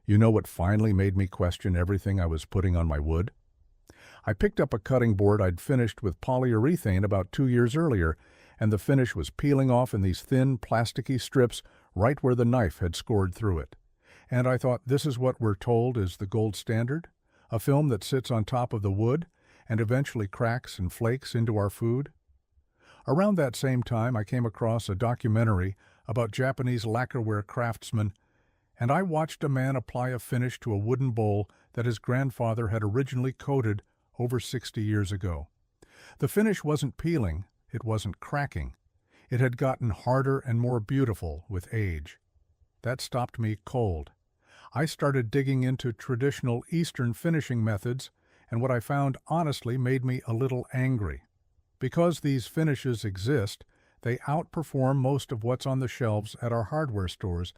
You know what finally made me question everything I was putting on my wood? I picked up a cutting board I'd finished with polyurethane about 2 years earlier, and the finish was peeling off in these thin, plasticky strips right where the knife had scored through it. And I thought, this is what we're told is the gold standard? A film that sits on top of the wood and eventually cracks and flakes into our food? Around that same time, I came across a documentary about Japanese lacquerware craftsmen, and I watched a man apply a finish to a wooden bowl that his grandfather had originally coated over 60 years ago. The finish wasn't peeling, it wasn't cracking. It had gotten harder and more beautiful with age. That stopped me cold. I started digging into traditional Eastern finishing methods, and what I found honestly made me a little angry. Because these finishes exist, they outperform most of what's on the shelves at our hardware stores,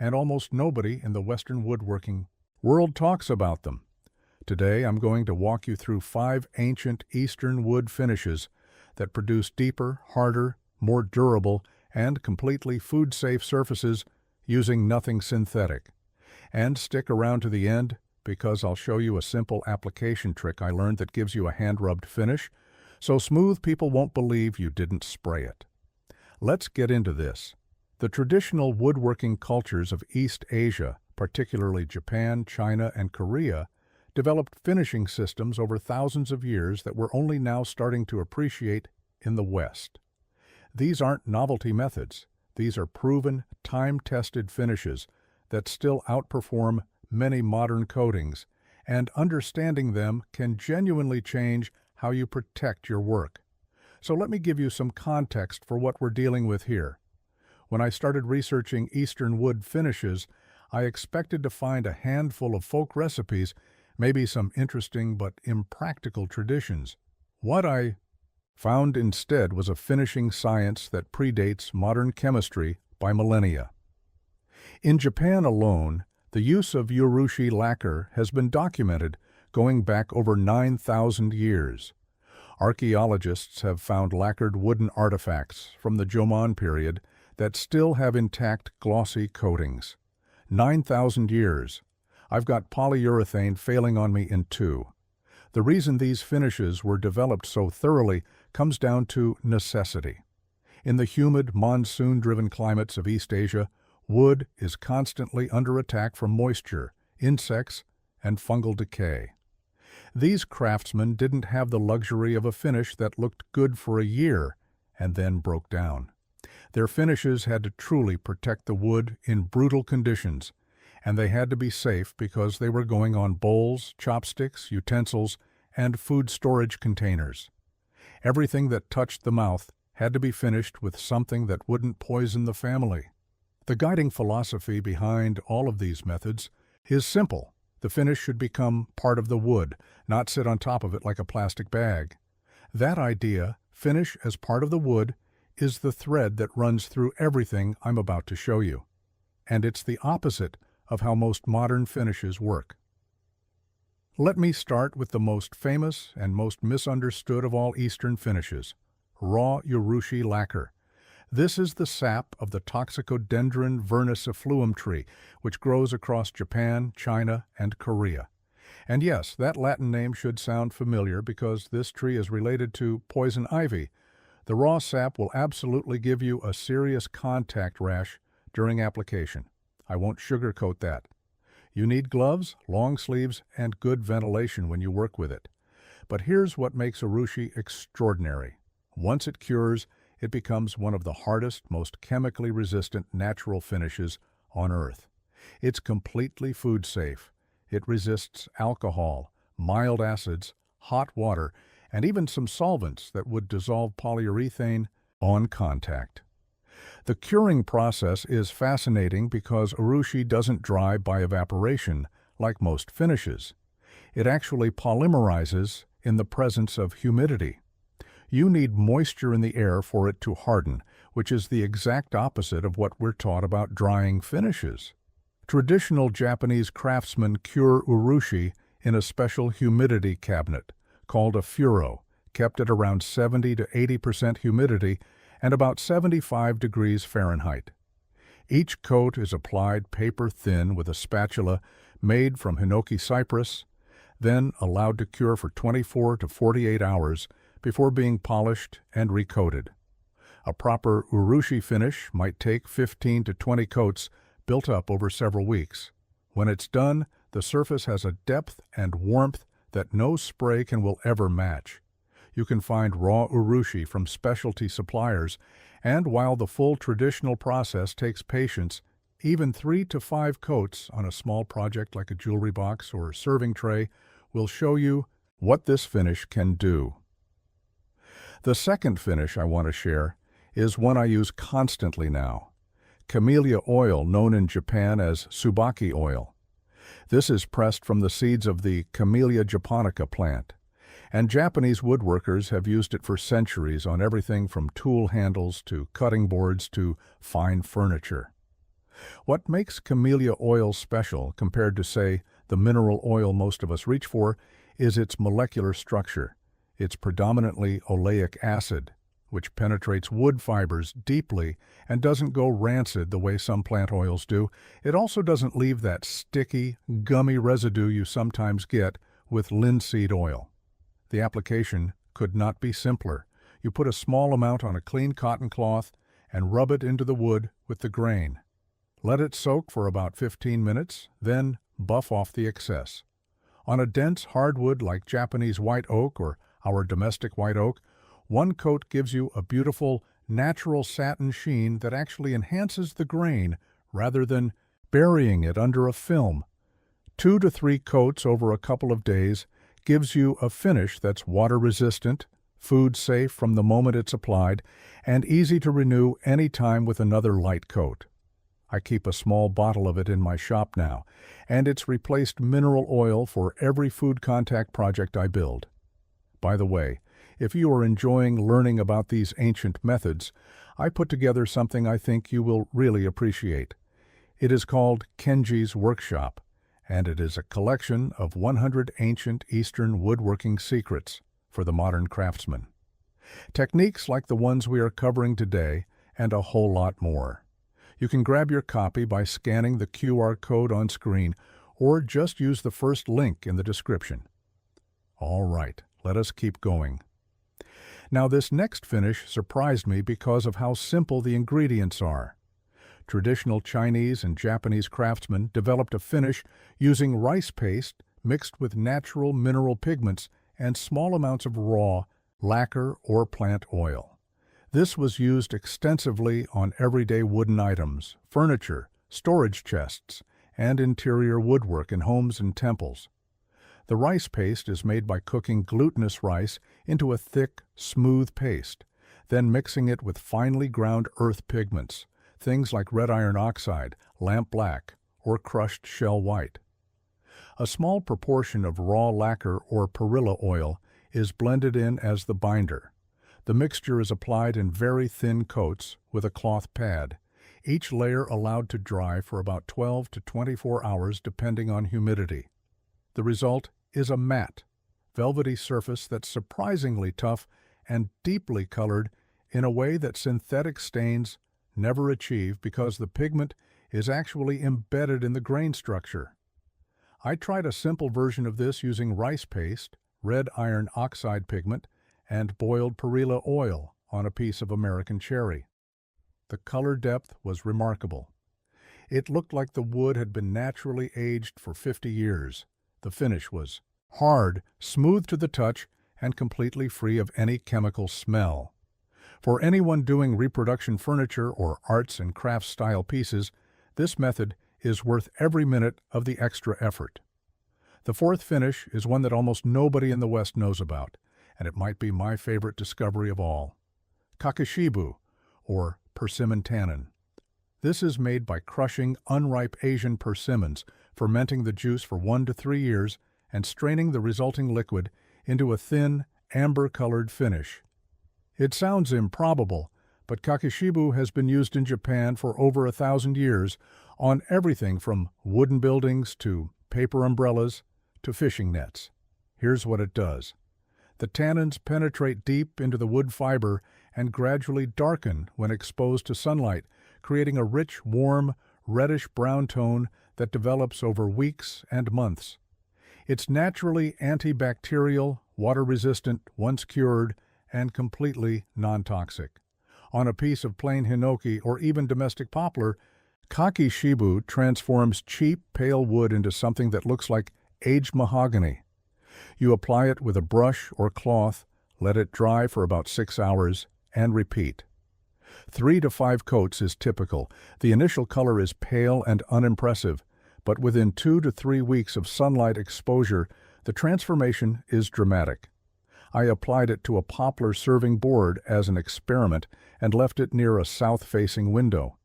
and almost nobody in the Western woodworking world talks about them. Today I'm going to walk you through 5 ancient Eastern wood finishes that produce deeper, harder, more durable, and completely food-safe surfaces using nothing synthetic. And stick around to the end, because I'll show you a simple application trick I learned that gives you a hand-rubbed finish, so smooth people won't believe you didn't spray it. Let's get into this. The traditional woodworking cultures of East Asia, particularly Japan, China, and Korea, developed finishing systems over thousands of years that we're only now starting to appreciate in the West. These aren't novelty methods. These are proven, time-tested finishes that still outperform many modern coatings, and understanding them can genuinely change how you protect your work. So let me give you some context for what we're dealing with here. When I started researching Eastern wood finishes, I expected to find a handful of folk recipes, maybe some interesting but impractical traditions. What I found instead was a finishing science that predates modern chemistry by millennia. In Japan alone, the use of urushi lacquer has been documented going back over 9,000 years. Archaeologists have found lacquered wooden artifacts from the Jomon period that still have intact glossy coatings. 9,000 years. I've got polyurethane failing on me in 2. The reason these finishes were developed so thoroughly comes down to necessity. In the humid, monsoon-driven climates of East Asia, wood is constantly under attack from moisture, insects, and fungal decay. These craftsmen didn't have the luxury of a finish that looked good for a year and then broke down. Their finishes had to truly protect the wood in brutal conditions, and they had to be safe because they were going on bowls, chopsticks, utensils, and food storage containers. Everything that touched the mouth had to be finished with something that wouldn't poison the family. The guiding philosophy behind all of these methods is simple. The finish should become part of the wood, not sit on top of it like a plastic bag. That idea, finish as part of the wood, is the thread that runs through everything I'm about to show you. And it's the opposite of how most modern finishes work. Let me start with the most famous and most misunderstood of all Eastern finishes, raw urushi lacquer. This is the sap of the Toxicodendron vernicifluum tree, which grows across Japan, China, and Korea. And yes, that Latin name should sound familiar because this tree is related to poison ivy. The raw sap will absolutely give you a serious contact rash during application. I won't sugarcoat that. You need gloves, long sleeves, and good ventilation when you work with it. But here's what makes urushi extraordinary. Once it cures, it becomes one of the hardest, most chemically resistant natural finishes on Earth. It's completely food safe. It resists alcohol, mild acids, hot water, and even some solvents that would dissolve polyurethane on contact. The curing process is fascinating because urushi doesn't dry by evaporation like most finishes. It actually polymerizes in the presence of humidity. You need moisture in the air for it to harden, which is the exact opposite of what we're taught about drying finishes. Traditional Japanese craftsmen cure urushi in a special humidity cabinet called a furo, kept at around 70 to 80% humidity and about 75 degrees Fahrenheit. Each coat is applied paper thin with a spatula made from hinoki cypress, then allowed to cure for 24 to 48 hours before being polished and recoated. A proper urushi finish might take 15 to 20 coats built up over several weeks. When it's done, the surface has a depth and warmth that no spray will ever match. You can find raw urushi from specialty suppliers, and while the full traditional process takes patience, even 3 to 5 coats on a small project like a jewelry box or serving tray will show you what this finish can do. The second finish I want to share is one I use constantly now: camellia oil, known in Japan as tsubaki oil. This is pressed from the seeds of the Camellia japonica plant, and Japanese woodworkers have used it for centuries on everything from tool handles to cutting boards to fine furniture. What makes camellia oil special compared to, say, the mineral oil most of us reach for is its molecular structure. It's predominantly oleic acid, which penetrates wood fibers deeply and doesn't go rancid the way some plant oils do. It also doesn't leave that sticky, gummy residue you sometimes get with linseed oil. The application could not be simpler. You put a small amount on a clean cotton cloth and rub it into the wood with the grain. Let it soak for about 15 minutes, then buff off the excess. On a dense hardwood like Japanese white oak or our domestic white oak, one coat gives you a beautiful, natural satin sheen that actually enhances the grain rather than burying it under a film. 2 to 3 coats over a couple of days gives you a finish that's water-resistant, food-safe from the moment it's applied, and easy to renew any time with another light coat. I keep a small bottle of it in my shop now, and it's replaced mineral oil for every food contact project I build. By the way, if you are enjoying learning about these ancient methods, I put together something I think you will really appreciate. It is called Kenji's Workshop, and it is a collection of 100 ancient Eastern woodworking secrets for the modern craftsman. Techniques like the ones we are covering today, and a whole lot more. You can grab your copy by scanning the QR code on screen, or just use the first link in the description. All right, let us keep going. Now, this next finish surprised me because of how simple the ingredients are. Traditional Chinese and Japanese craftsmen developed a finish using rice paste mixed with natural mineral pigments and small amounts of raw lacquer or plant oil. This was used extensively on everyday wooden items, furniture, storage chests, and interior woodwork in homes and temples. The rice paste is made by cooking glutinous rice into a thick, smooth paste, then mixing it with finely ground earth pigments, things like red iron oxide, lamp black, or crushed shell white. A small proportion of raw lacquer or perilla oil is blended in as the binder. The mixture is applied in very thin coats with a cloth pad, each layer allowed to dry for about 12 to 24 hours depending on humidity. The result is a matte, velvety surface that's surprisingly tough and deeply colored in a way that synthetic stains never achieve because the pigment is actually embedded in the grain structure. I tried a simple version of this using rice paste, red iron oxide pigment, and boiled perilla oil on a piece of American cherry. The color depth was remarkable. It looked like the wood had been naturally aged for 50 years. The finish was hard, smooth to the touch, and completely free of any chemical smell. For anyone doing reproduction furniture or arts and crafts style pieces, this method is worth every minute of the extra effort. The fourth finish is one that almost nobody in the West knows about, and it might be my favorite discovery of all: kakishibu, or persimmon tannin. This is made by crushing unripe Asian persimmons, fermenting the juice for 1 to 3 years, and straining the resulting liquid into a thin, amber-colored finish. It sounds improbable, but kakishibu has been used in Japan for over 1,000 years on everything from wooden buildings to paper umbrellas to fishing nets. Here's what it does. The tannins penetrate deep into the wood fiber and gradually darken when exposed to sunlight, creating a rich, warm, reddish-brown tone that develops over weeks and months. It's naturally antibacterial, water-resistant, once cured, and completely non-toxic. On a piece of plain hinoki or even domestic poplar, kakishibu transforms cheap, pale wood into something that looks like aged mahogany. You apply it with a brush or cloth, let it dry for about 6 hours, and repeat. 3 to 5 coats is typical. The initial color is pale and unimpressive, but within 2 to 3 weeks of sunlight exposure, the transformation is dramatic. I applied it to a poplar serving board as an experiment and left it near a south-facing window.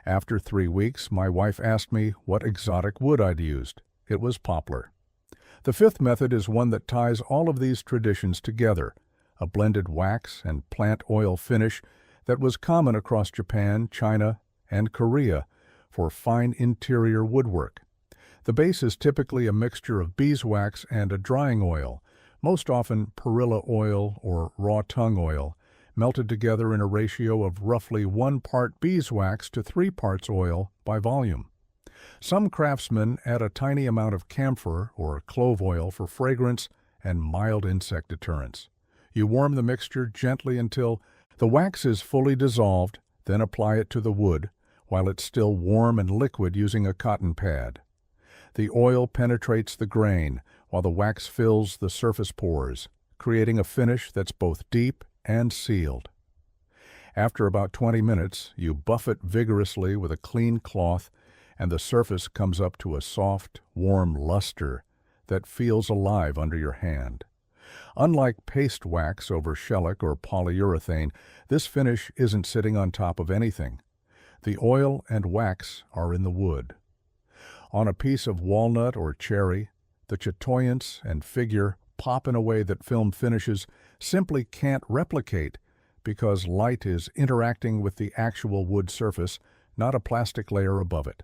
After 3 weeks, my wife asked me what exotic wood I'd used. It was poplar. The fifth method is one that ties all of these traditions together, a blended wax and plant oil finish that was common across Japan, China, and Korea for fine interior woodwork. The base is typically a mixture of beeswax and a drying oil, most often perilla oil or raw tongue oil, melted together in a ratio of roughly 1 part beeswax to 3 parts oil by volume. Some craftsmen add a tiny amount of camphor or clove oil for fragrance and mild insect deterrence. You warm the mixture gently until the wax is fully dissolved, then apply it to the wood while it's still warm and liquid using a cotton pad. The oil penetrates the grain while the wax fills the surface pores, creating a finish that's both deep and sealed. After about 20 minutes, you buff it vigorously with a clean cloth and the surface comes up to a soft, warm luster that feels alive under your hand. Unlike paste wax over shellac or polyurethane, this finish isn't sitting on top of anything. The oil and wax are in the wood. On a piece of walnut or cherry, the chatoyance and figure pop in a way that film finishes simply can't replicate because light is interacting with the actual wood surface, not a plastic layer above it.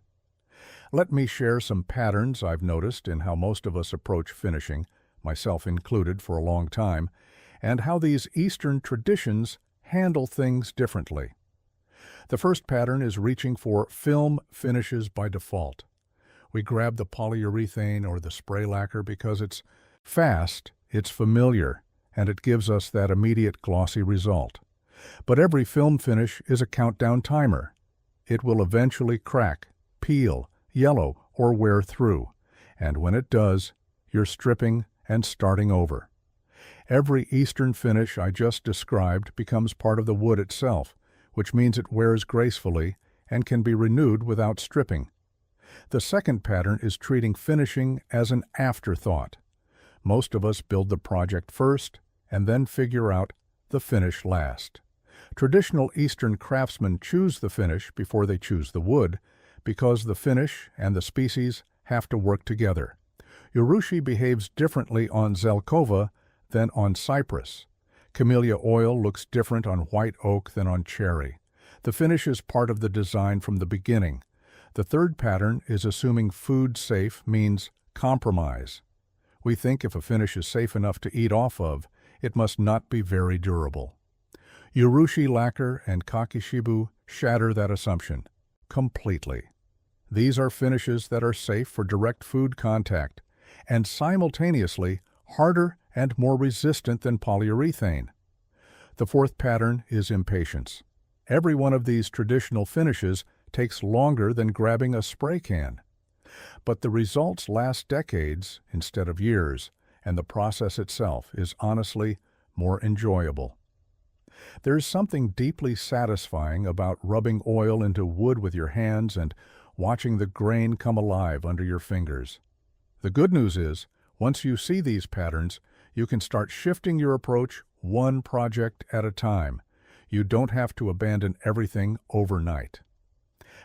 Let me share some patterns I've noticed in how most of us approach finishing, myself included for a long time, and how these Eastern traditions handle things differently. The first pattern is reaching for film finishes by default. We grab the polyurethane or the spray lacquer because it's fast, it's familiar, and it gives us that immediate glossy result. But every film finish is a countdown timer. It will eventually crack, peel, yellow, or wear through, and when it does, you're stripping and starting over. Every Eastern finish I just described becomes part of the wood itself, which means it wears gracefully and can be renewed without stripping. The second pattern is treating finishing as an afterthought. Most of us build the project first and then figure out the finish last. Traditional Eastern craftsmen choose the finish before they choose the wood because the finish and the species have to work together. Urushi behaves differently on Zelkova than on cypress. Camellia oil looks different on white oak than on cherry. The finish is part of the design from the beginning. The third pattern is assuming food safe means compromise. We think if a finish is safe enough to eat off of, it must not be very durable. Urushi lacquer and kakishibu shatter that assumption completely. These are finishes that are safe for direct food contact and simultaneously harder and more resistant than polyurethane. The fourth pattern is impatience. Every one of these traditional finishes takes longer than grabbing a spray can. But the results last decades instead of years, and the process itself is honestly more enjoyable. There's something deeply satisfying about rubbing oil into wood with your hands and watching the grain come alive under your fingers. The good news is, once you see these patterns, you can start shifting your approach one project at a time. You don't have to abandon everything overnight.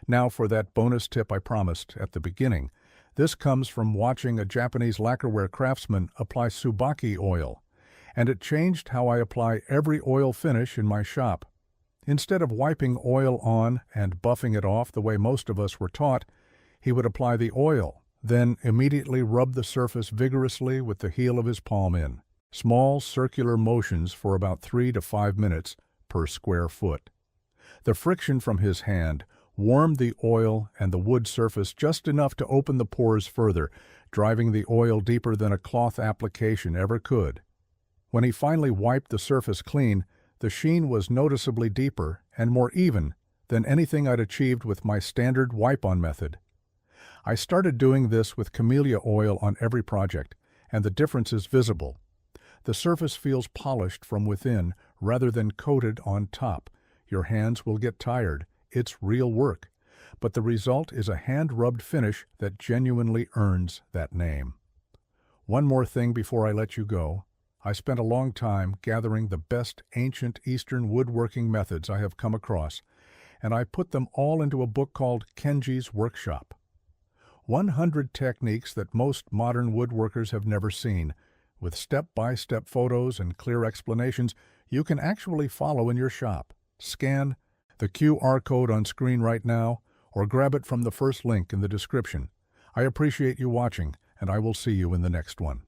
Now for that bonus tip I promised at the beginning. This comes from watching a Japanese lacquerware craftsman apply tsubaki oil, and it changed how I apply every oil finish in my shop. Instead of wiping oil on and buffing it off the way most of us were taught, he would apply the oil, then immediately rub the surface vigorously with the heel of his palm in. Small circular motions for about 3 to 5 minutes per square foot. The friction from his hand, warmed the oil and the wood surface just enough to open the pores further, driving the oil deeper than a cloth application ever could. When he finally wiped the surface clean, the sheen was noticeably deeper and more even than anything I'd achieved with my standard wipe-on method. I started doing this with camellia oil on every project, and the difference is visible. The surface feels polished from within rather than coated on top. Your hands will get tired. It's real work. But the result is a hand-rubbed finish that genuinely earns that name. One more thing before I let you go. I spent a long time gathering the best ancient Eastern woodworking methods I have come across, and I put them all into a book called Kenji's Workshop. 100 techniques that most modern woodworkers have never seen, with step-by-step photos and clear explanations you can actually follow in your shop. Scan the QR code on screen right now, or grab it from the first link in the description. I appreciate you watching, and I will see you in the next one.